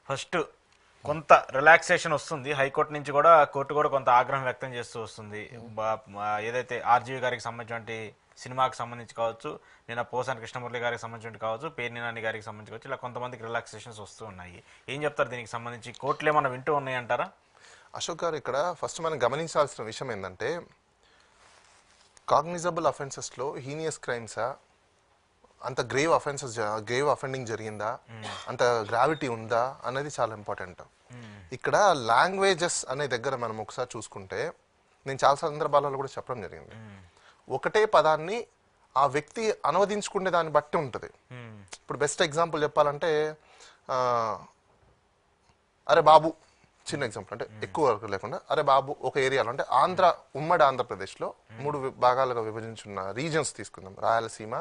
First కొంత relaxation వస్తుంది high court నుంచి కూడా, కోర్టు కూడా కొంత ఆగ్రహం వ్యక్తం చేస్తూ వస్తుంది. ఏదైతే ఆర్జీవి గారికి సంబంధించిన సినిమాకి సంబంధించి కావచ్చు, నేను పోసాని కృష్ణమురళి గారికి సంబంధించి కావచ్చు, పేర్ని నాని గారికి సంబంధించి కావచ్చు, ఇలా కొంతమందికి రిలాక్సేషన్స్ వస్తూ ఉన్నాయి. ఏం చెప్తారు దీనికి సంబంధించి? కోర్టులు ఏమన్నా వింటూ ఉన్నాయంటారా? అశోక్ గారు, ఇక్కడ ఫస్ట్ మనం గమనించాల్సిన విషయం ఏంటంటే, కాగ్నిజబుల్ అఫెన్సెస్లో హీనియస్ క్రైమ్సా, అంత గ్రేవ్ అఫెండింగ్ జరిగిందా, అంత గ్రావిటీ ఉందా అనేది చాలా ఇంపార్టెంట్. ఇక్కడ లాంగ్వేజెస్ అనే దగ్గర మనం ఒకసారి చూసుకుంటే, నేను చాలా సందర్భాలలో కూడా చెప్పడం జరిగింది, ఒకటే పదాన్ని ఆ వ్యక్తి అనువదించుకునే దాన్ని బట్టి ఉంటుంది. ఇప్పుడు బెస్ట్ ఎగ్జాంపుల్ చెప్పాలంటే, అరే బాబు, చిన్న ఎగ్జాంపుల్ అంటే ఎక్కువ వరకు లేకుండా, అరే బాబు ఒక ఏరియాలో అంటే ఉమ్మడి ఆంధ్రప్రదేశ్లో 3 భాగాలుగా విభజించున్న రీజన్స్ తీసుకుందాం, రాయలసీమ,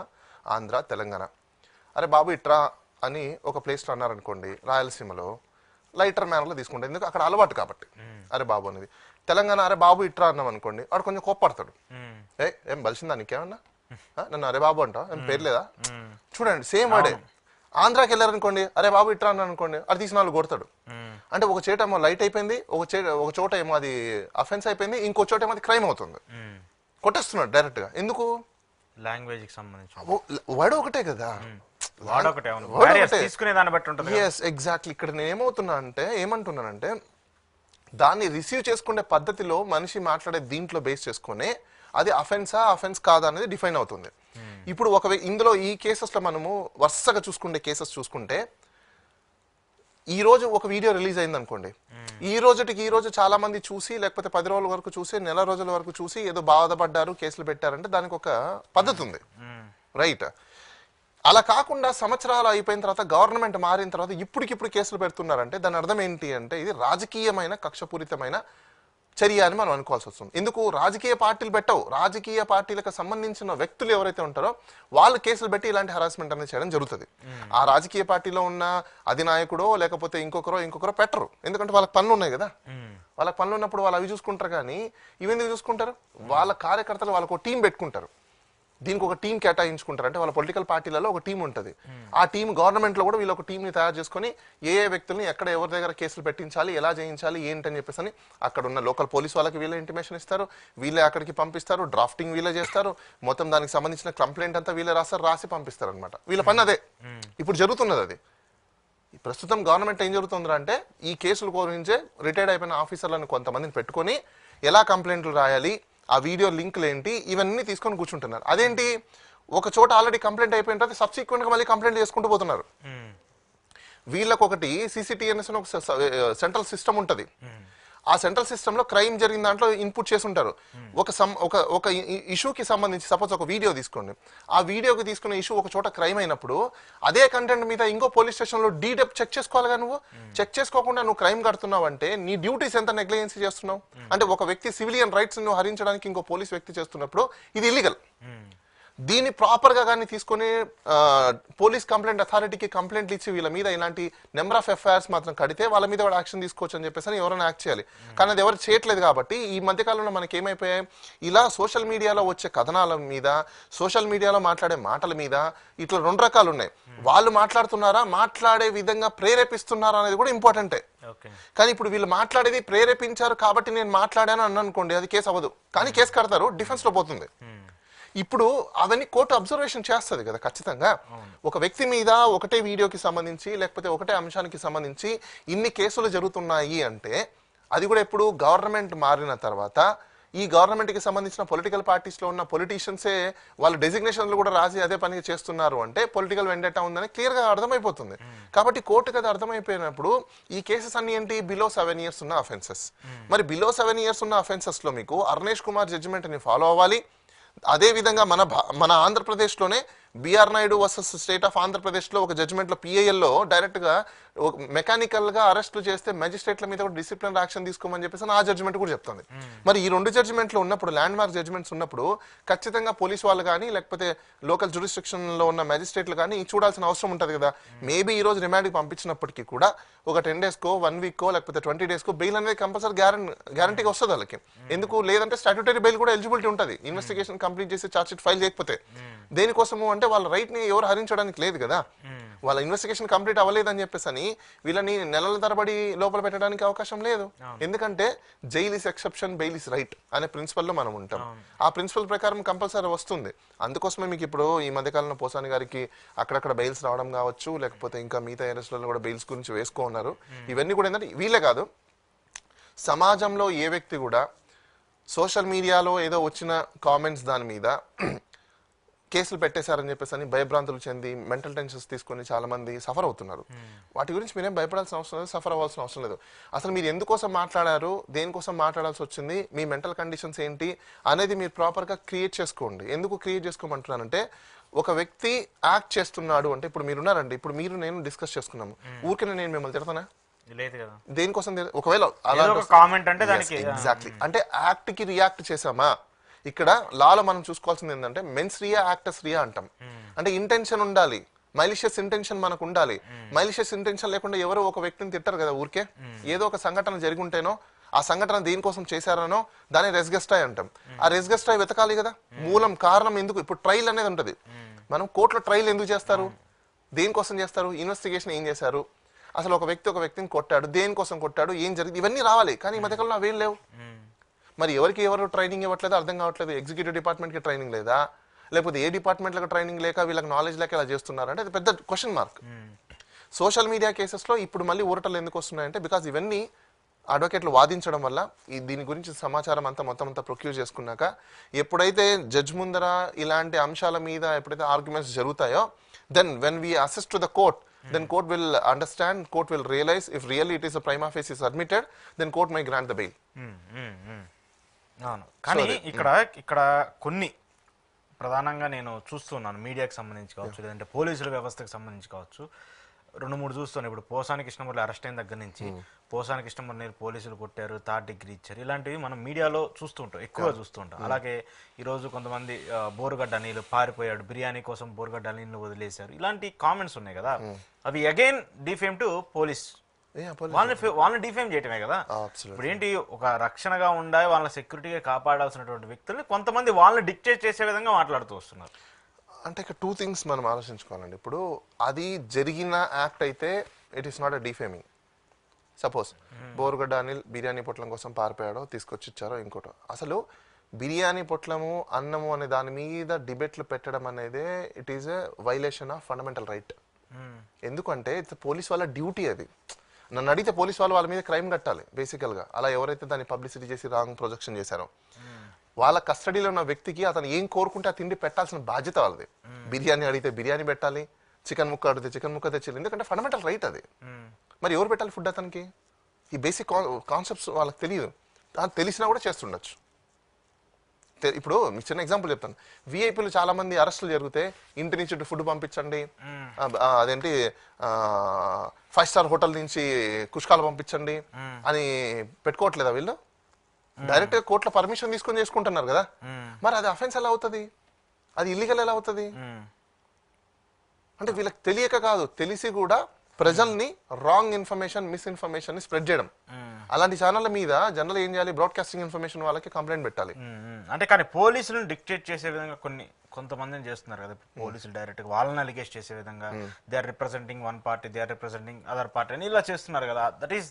ఆంధ్ర, తెలంగాణ. అరే బాబు ఇట్రా అని ఒక ప్లేస్లో అన్నారనుకోండి, రాయలసీమలో లైటర్ మేనర్లో తీసుకుంటే, ఎందుకు అక్కడ అలవాటు కాబట్టి అరే బాబు అనేది. తెలంగాణ అరే బాబు ఇట్రా అన్నాం అనుకోండి, వాడు కొంచెం కోప్పడతాడు, ఏం బలిసిందా నీకేమన్నా, నన్ను అరే బాబు అంటావు, ఏం పేరు లేదా. చూడండి, సేమ్ వర్డే. ఆంధ్రాకి వెళ్ళారనుకోండి, అరే బాబు ఇట్రా అన్నా అనుకోండి, అది తీసిన వాళ్ళు కొడతాడు. అంటే ఒక చోట ఏమో లైట్ అయిపోయింది, ఒక చోట ఏమో అది అఫెన్స్ అయిపోయింది, ఇంకో చోట ఏమో అది క్రైమ్ అవుతుంది, కొట్టేస్తున్నాడు డైరెక్ట్ గా. ఎందుకు? లాంగ్వేజ్ కి సంబంధించి వర్డ్ ఒకటే కదా, ఎగ్జాక్ట్లీ. ఇక్కడ నేను ఏమంటున్నానంటే, దాన్ని రిసీవ్ చేసుకునే పద్ధతిలో మనిషి మాట్లాడే దీంట్లో బేస్ చేసుకునే అది అఫెన్స్ కాదా అనేది డిఫైన్ అవుతుంది. ఇప్పుడు ఇందులో ఈ కేసెస్ లో మనము వరుసగా చూసుకుంటే, ఈ రోజు ఒక వీడియో రిలీజ్ అయింది అనుకోండి, ఈ రోజు చాలా మంది చూసి, లేకపోతే 10 రోజుల వరకు చూసి, నెల రోజుల వరకు చూసి ఏదో బాధపడ్డారు, కేసులు పెట్టారంటే దానికి ఒక పద్ధతి ఉంది, రైట్? అలా కాకుండా సంవత్సరాలు అయిపోయిన తర్వాత, గవర్నమెంట్ మారిన తర్వాత ఇప్పటికిప్పుడు కేసులు పెడుతున్నారంటే దాని అర్థం ఏంటి అంటే, ఇది రాజకీయమైన కక్షపూరితమైన చర్య అని మనం అనుకోవాల్సి వస్తుంది. ఎందుకు? రాజకీయ పార్టీలు పెట్టవు, రాజకీయ పార్టీలకు సంబంధించిన వ్యక్తులు ఎవరైతే ఉంటారో వాళ్ళు కేసులు పెట్టి ఇలాంటి హరాస్మెంట్ అనేది చేయడం జరుగుతుంది. ఆ రాజకీయ పార్టీలో ఉన్న అధినాయకుడో లేకపోతే ఇంకొకరో పెట్టరు, ఎందుకంటే వాళ్ళకి పనులు ఉన్నాయి కదా. వాళ్ళకి పనులు ఉన్నప్పుడు వాళ్ళు అవి చూసుకుంటారు, కానీ ఇవి ఎందుకు చూసుకుంటారు? వాళ్ళ కార్యకర్తలు వాళ్ళకు ఒక టీం పెట్టుకుంటారు, దీనికి ఒక టీం కేటాయించుకుంటారు. అంటే వాళ్ళ పొలిటికల్ పార్టీలలో ఒక టీం ఉంటుంది, ఆ టీం గవర్నమెంట్ లో కూడా వీళ్ళు ఒక టీంని తయారు చేసుకుని ఏ వ్యక్తుల్ని ఎక్కడ ఎవరి దగ్గర కేసులు పెట్టించాలి, ఎలా చేయించాలి, ఏంటని చెప్పేసి అని అక్కడ ఉన్న లోకల్ పోలీస్ వాళ్ళకి వీళ్ళే ఇంటిమేషన్ ఇస్తారు, వీళ్ళే అక్కడికి పంపిస్తారు, డ్రాఫ్టింగ్ వీళ్ళే చేస్తారు, మొత్తం దానికి సంబంధించిన కంప్లైంట్ అంతా వీళ్ళే రాసి పంపిస్తారు అనమాట. వీళ్ళ పని అదే ఇప్పుడు జరుగుతున్నది. అది ప్రస్తుతం గవర్నమెంట్ ఏం జరుగుతుందా అంటే, ఈ కేసుల గురించే రిటైర్డ్ అయిపోయిన ఆఫీసర్లను కొంతమందిని పెట్టుకొని ఎలా కంప్లైంట్లు రాయాలి, ఆ వీడియో లింక్లు ఏంటి, ఇవన్నీ తీసుకొని కూర్చుంటున్నారు. అదేంటి, ఒక చోట ఆల్రెడీ కంప్లైంట్ అయిపోయిన తర్వాత సబ్సిక్వెంట్ గా మళ్ళీ కంప్లైంట్ చేసుకుంటూ పోతున్నారు. వీళ్ళకి ఒకటి CCTNS అని ఒక సెంట్రల్ సిస్టమ్ ఉంటుంది, ఆ సెంట్రల్ సిస్టమ్ లో క్రైమ్ జరిగిన దాంట్లో ఇన్పుట్ చేసి ఉంటారు. ఒక ఇష్యూకి సంబంధించి సపోజ్ ఒక వీడియో తీసుకోండి, ఆ వీడియోకి తీసుకున్న ఇష్యూ ఒక చోట క్రైమ్ అయినప్పుడు అదే కంటెంట్ మీద ఇంకో పోలీస్ స్టేషన్ లో డీడెప్ చెక్ చేసుకోవాలిగా. నువ్వు చెక్ చేసుకోకుండా నువ్వు క్రైమ్ కడుతున్నావు అంటే నీ డ్యూటీస్ ఎంత నెగ్లిజెన్సీ చేస్తున్నావు. అంటే ఒక వ్యక్తి సివిలియన్ రైట్స్ ను హరించడానికి ఇంకో పోలీస్ వ్యక్తి చేస్తున్నప్పుడు ఇది ఇల్లీగల్. దీన్ని ప్రాపర్ గా కానీ తీసుకుని పోలీస్ కంప్లైంట్ అథారిటీకి కంప్లైంట్లు ఇచ్చి వీళ్ళ మీద ఇలాంటి నెంబర్ ఆఫ్ ఎఫ్ఐఆర్స్ మాత్రం కడితే వాళ్ళ మీద కూడా యాక్షన్ తీసుకోవచ్చు అని చెప్పేసి ఎవరైనా యాక్ట్ చేయాలి. కానీ అది ఎవరు చేయట్లేదు. కాబట్టి ఈ మధ్యకాలంలో మనకి ఏమైపోయాయి, ఇలా సోషల్ మీడియాలో వచ్చే కథనాల మీద, సోషల్ మీడియాలో మాట్లాడే మాటల మీద ఇట్లా 2 రకాలు ఉన్నాయి. వాళ్ళు మాట్లాడుతున్నారా, మాట్లాడే విధంగా ప్రేరేపిస్తున్నారా అనేది కూడా ఇంపార్టెంటే. కానీ ఇప్పుడు వీళ్ళు మాట్లాడేది ప్రేరేపించారు కాబట్టి నేను మాట్లాడాను అని అనుకోండి, అది కేసు అవ్వదు, కానీ కేసు కడతారు, డిఫెన్స్ లో పోతుంది. ఇప్పుడు అవన్నీ కోర్టు అబ్జర్వేషన్ చేస్తుంది కదా ఖచ్చితంగా. ఒక వ్యక్తి మీద ఒకటే వీడియోకి సంబంధించి లేకపోతే ఒకటే అంశానికి సంబంధించి ఇన్ని కేసులు జరుగుతున్నాయి అంటే, అది కూడా ఎప్పుడు గవర్నమెంట్ మారిన తర్వాత, ఈ గవర్నమెంట్ కి సంబంధించిన పొలిటికల్ పార్టీస్ లో ఉన్న పొలిటీషియన్సే వాళ్ళ డెసిగ్నేషన్లు కూడా రాసి అదే పని చేస్తున్నారు అంటే పొలిటికల్ వెండేటా ఉందని క్లియర్ గా అర్థమైపోతుంది. కాబట్టి కోర్టుకి అది అర్థమైపోయినప్పుడు ఈ కేసెస్ అన్ని ఏంటి, బిలో 7 years ఉన్న అఫెన్సెస్. మరి బిలో 7 years ఉన్న అఫెన్సెస్ లో మీకు అర్నేష్ కుమార్ జడ్జిమెంట్ ని ఫాలో అవ్వాలి. అదే విధంగా మన ఆంధ్రప్రదేశ్లోనే BR Naidu versus state of Andhra Pradesh లో ఒక జడ్జిమెంట్ లో PIL లో డైరెక్ట్ గా మెకానికల్ గా అరెస్టులు చేస్తే మెజిస్ట్రేట్ల మీద కూడా డిసిప్లినరీ యాక్షన్ తీసుకోమని చెప్పేసి ఆ జడ్జిమెంట్ కూడా చెప్తుంది. మరి ఈ 2 జడ్జిమెంట్లు ఉన్నప్పుడు, ల్యాండ్ మార్క్ జడ్జిమెంట్స్ ఉన్నప్పుడు ఖచ్చితంగా పోలీసు వాళ్ళు కానీ లేకపోతే లోకల్ జ్యూరిస్డిక్షన్ లో ఉన్న మెజిస్ట్రేట్లు కానీ చూడాల్సిన అవసరం ఉంటుంది కదా. మేబీ ఈ రోజు రిమాండ్కి పంపించినప్పటికీ కూడా ఒక 10 days కో 1 week కో లేకపోతే 20 days కో బెయిల్ అనేది కంపల్సరీ గ్యారంటీగా వస్తుంది వాళ్ళకి. ఎందుకు లేదంటే స్టాట్యూటరీ బెయిల్ కూడా ఎలిజిబిలిటీ ఉంటుంది, ఇన్వెస్టిగేషన్ కంప్లీట్ చేసి ఛార్జ్ షీట్ ఫైల్ చేయకపోతే. దేనికోసము అంటే వాళ్ళ రైట్ ని ఎవరు హరించడానికి లేదు కదా. వాళ్ళ ఇన్వెస్టిగేషన్ కంప్లీట్ అవ్వలేదని చెప్పేసి అని వీళ్ళని నెలల తరబడి లోపల పెట్టడానికి అవకాశం లేదు. ఎందుకంటే jail is exception, bail is right అనే ప్రిన్సిపల్ లో మనం ఉంటాం. ఆ ప్రిన్సిపల్ ప్రకారం కంపల్సరీ వస్తుంది. అందుకోసమే మీకు ఇప్పుడు ఈ మధ్యకాలంలో పోసాని గారికి అక్కడక్కడ బెయిల్స్ రావడం కావచ్చు, లేకపోతే ఇంకా మిగతా అరెస్టులలో కూడా బెయిల్స్ గురించి వేసుకున్నారు. ఇవన్నీ కూడా ఏంటంటే వీళ్ళే కాదు, సమాజంలో ఏ వ్యక్తి కూడా సోషల్ మీడియాలో ఏదో వచ్చిన కామెంట్స్ దాని మీద కేసులు పెట్టేశారని చెప్పేసి అని భయభ్రాంతులు చెంది మెంటల్ టెన్షన్స్ తీసుకొని చాలా మంది సఫర్ అవుతున్నారు. వాటి గురించి మీరేం భయపడాల్సిన అవసరం లేదు, సఫర్ అవ్వాల్సిన అవసరం లేదు. అసలు మీరు ఎందుకోసం మాట్లాడారు, దేనికోసం మాట్లాడాల్సి వచ్చింది, మీ మెంటల్ కండిషన్స్ ఏంటి అనేది మీరు ప్రాపర్గా క్రియేట్ చేసుకోండి. ఎందుకు క్రియేట్ చేసుకోమంటున్నానంటే, ఒక వ్యక్తి యాక్ట్ చేస్తున్నాడు అంటే, ఇప్పుడు మీరున్నారండి, ఇప్పుడు మీరు నేను డిస్కస్ చేసుకున్నాము, ఊరికే నేను మిమ్మల్ని తిడతానా? లేదు కదా. దేనికోసం? ఒకవేళ కామెంట్ అంటే దానికి ఎగ్జాక్ట్లీ అంటే యాక్ట్ కి రియాక్ట్ చేసామా? ఇక్కడ లాలో మనం చూసుకోవాల్సింది ఏంటంటే మెన్స్ రియా యాక్టర్స్ రియా అంటాం. అంటే ఇంటెన్షన్ ఉండాలి, మైలిషియస్ ఇంటెన్షన్ మనకు ఉండాలి. మైలిషియస్ ఇంటెన్షన్ లేకుండా ఎవరో ఒక వ్యక్తిని తిట్టారు కదా ఊరికే. ఏదో ఒక సంఘటన జరిగి ఉంటేనో, ఆ సంఘటన దేనికోసం చేశారనో దాన్ని రెస్గెస్టాయ్ అంటాం. ఆ రెస్గెస్టాయ్ వెతకాలి కదా, మూలం కారణం ఎందుకు. ఇప్పుడు ట్రయల్ అనేది ఉంటుంది, మనం కోర్టులో ట్రయల్ ఎందుకు చేస్తారు, దేనికోసం చేస్తారు, ఇన్వెస్టిగేషన్ ఏం చేశారు, అసలు ఒక వ్యక్తిని కొట్టాడు, దేనికోసం కొట్టాడు, ఏం జరిగింది, ఇవన్నీ రావాలి. కానీ ఈ మధ్యకాలంలో అవేం లేవు. మరి ఎవరు ట్రైనింగ్ ఇవ్వట్లేదు అర్థం కావట్లేదు. ఎగ్జిక్యూటివ్ డిపార్ట్మెంట్కి ట్రైనింగ్ లేదా, లేకపోతే ఏ డిపార్ట్మెంట్లకు ట్రైనింగ్ లేక వీళ్ళకి నాలెడ్జ్ లేక ఇలా చేస్తున్నారు అంటే అది పెద్ద క్వశ్చన్ మార్క్. సోషల్ మీడియా కేసెస్లో ఇప్పుడు మళ్ళీ ఊరటలు ఎందుకు వస్తున్నాయంటే, బికాజ్ ఇవన్నీ అడ్వకేట్లు వాదించడం వల్ల దీని గురించి సమాచారం అంతా మొత్తం ప్రొక్యూర్ చేసుకున్నాక ఎప్పుడైతే జడ్జ్ ముందర ఇలాంటి అంశాల మీద ఎప్పుడైతే ఆర్గ్యుమెంట్స్ జరుగుతాయో, then when we access to the court, then court will understand, court will realize if really it is a prima facie is admitted, then court may grant the bail. అవును. కానీ ఇక్కడ కొన్ని ప్రధానంగా నేను చూస్తున్నాను, మీడియాకి సంబంధించి కావచ్చు, లేదంటే పోలీసుల వ్యవస్థకు సంబంధించి కావచ్చు, 2-3 చూస్తున్నాను. ఇప్పుడు పోసాని కృష్ణమూర్తి అరెస్ట్ అయిన దగ్గర నుంచి పోసాని కృష్ణమూర్తిని పోలీసులు కొట్టారు, 3rd డిగ్రీ ఇచ్చారు, ఇలాంటివి మనం మీడియాలో చూస్తుంటాం, ఎక్కువగా చూస్తుంటాం. అలాగే ఈరోజు కొంతమంది బోరుగడ్డ అనిల్ పారిపోయాడు, బిర్యానీ కోసం బోరుగడ్డ అనిల్ని వదిలేశారు, ఇలాంటి కామెంట్స్ ఉన్నాయి కదా. అవి అగైన్ డిఫేమ్ టు పోలీస్, వాళ్ళని డిఫేమ్ చేయటమే కదా. ఇప్పుడు ఏంటి, ఒక రక్షణగా ఉండాలి, వాళ్ళ సెక్యూరిటీగా కాపాడాల్సినటువంటి వ్యక్తుల్ని కొంతమంది వాళ్ళని డిక్టేట్ చేసే విధంగా మాట్లాడుతూ వస్తున్నారు. అంటే ఇక్కడ 2 things మనం ఆలోచించుకోవాలండి. ఇప్పుడు అది జరిగిన యాక్ట్ అయితే it is not a defaming. Suppose Borugadda Anil biryani పొట్లం కోసం పారిపోయాడో, తీసుకొచ్చి ఇచ్చారో, ఇంకోటో, అసలు బిర్యానీ పొట్లము అన్నము అనే దాని మీద డిబేట్లు పెట్టడం అనేది it is a violation of fundamental right. ఎందుకంటే పోలీస్ వాళ్ళ డ్యూటీ అది. నన్ను అడిగితే పోలీస్ వాళ్ళు వాళ్ళ మీద క్రైమ్ కట్టాలి బేసికల్గా. అలా ఎవరైతే దాన్ని పబ్లిసిటీ చేసి రాంగ్ ప్రొజెక్షన్ చేశారో, వాళ్ళ కస్టడీలో ఉన్న వ్యక్తికి అతను ఏం కోరుకుంటే ఆ తిండి పెట్టాల్సిన బాధ్యత వాళ్ళది. బిర్యానీ అడిగితే బిర్యానీ పెట్టాలి, చికెన్ ముక్క అడిగితే చికెన్ ముక్క తెచ్చాలి, ఎందుకంటే ఫండమెంటల్ రైట్ అది. మరి ఎవరు పెట్టాలి ఫుడ్ అతనికి? ఈ బేసిక్ కాన్సెప్ట్స్ వాళ్ళకి తెలియదు, తెలిసినా కూడా చేస్తుండొచ్చు. ఇప్పుడు మీకు చిన్న ఎగ్జాంపుల్ చెప్తాను. విఐపీలు చాలా మంది అరెస్టులు జరిగితే ఇంటి నుంచి ఫుడ్ పంపించండి, అదేంటి 5 స్టార్ హోటల్ నుంచి కుష్కాలు పంపించండి అని పెట్టుకోవట్లేదా వీళ్ళు? డైరెక్ట్ గా కోర్టులో పర్మిషన్ తీసుకొని చేసుకుంటున్నారు కదా. మరి అది అఫెన్స్ ఎలా అవుతుంది, అది ఇల్లీగల్ ఎలా అవుతుంది? అంటే వీళ్ళకి తెలియక కాదు, తెలిసి కూడా ప్రజల్ని రాంగ్ ఇన్ఫర్మేషన్, మిస్ఇన్ఫర్మేషన్ ని స్ప్రెడ్ చేయడం. అలాంటి ఛానళ్ళ మీద జనరల్ ఏం చేయాలి, బ్రాడ్కాస్టింగ్ ఇన్ఫర్మేషన్ వాళ్ళకి కంప్లైంట్ పెట్టాలి. అంటే కానీ పోలీసులను డిక్టేట్ చేసే విధంగా కొంతమందిని చేస్తున్నారు కదా పోలీసులు, డైరెక్ట్ గా వాళ్ళని అలిగేట్ చేసే విధంగా, they are representing one party, they are representing other party అని ఇలా చేస్తున్నారు కదా.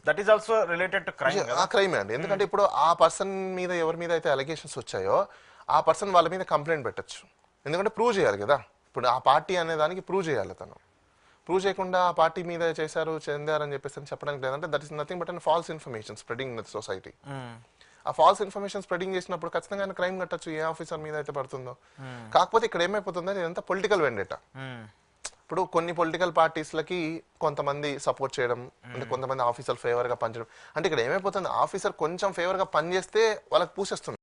That is also related to crime. ఆ క్రైమే అండి. ఎందుకంటే ఇప్పుడు ఆ పర్సన్ మీద ఎవరి మీద అయితే అలిగేషన్స్ వచ్చాయో ఆ పర్సన్ వాళ్ళ మీద కంప్లైంట్ పెట్టచ్చు. ఎందుకంటే ప్రూవ్ చేయాలి కదా. ఇప్పుడు ఆ పార్టీ అనే దానికి ప్రూవ్ చేయాలి. తను ప్రూవ్ చేయకుండా ఆ పార్టీ మీద చెందారని చెప్పేసి చెప్పడానికి లేదంటే that is nothing but and false information spreading in the society. ఆ ఫాల్స్ ఇన్ఫర్మేషన్ స్ప్రెడింగ్ చేసినప్పుడు ఖచ్చితంగా క్రైమ్ కట్టచ్చు, ఏ ఆఫీసర్ మీద అయితే పడుతుందో. కాకపోతే ఇక్కడ ఏమైపోతుందో ఇదంతా పొలిటికల్ వెండేటా. ఇప్పుడు కొన్ని పొలిటికల్ పార్టీస్లకి కొంతమంది సపోర్ట్ చేయడం, అంటే కొంతమంది ఆఫీసర్ ఫేవర్ గా పనిచేయడం. అంటే ఇక్కడ ఏమైపోతుంది, ఆఫీసర్ కొంచెం ఫేవర్ గా పనిచేస్తే వాళ్ళకి పూసేస్తుంది.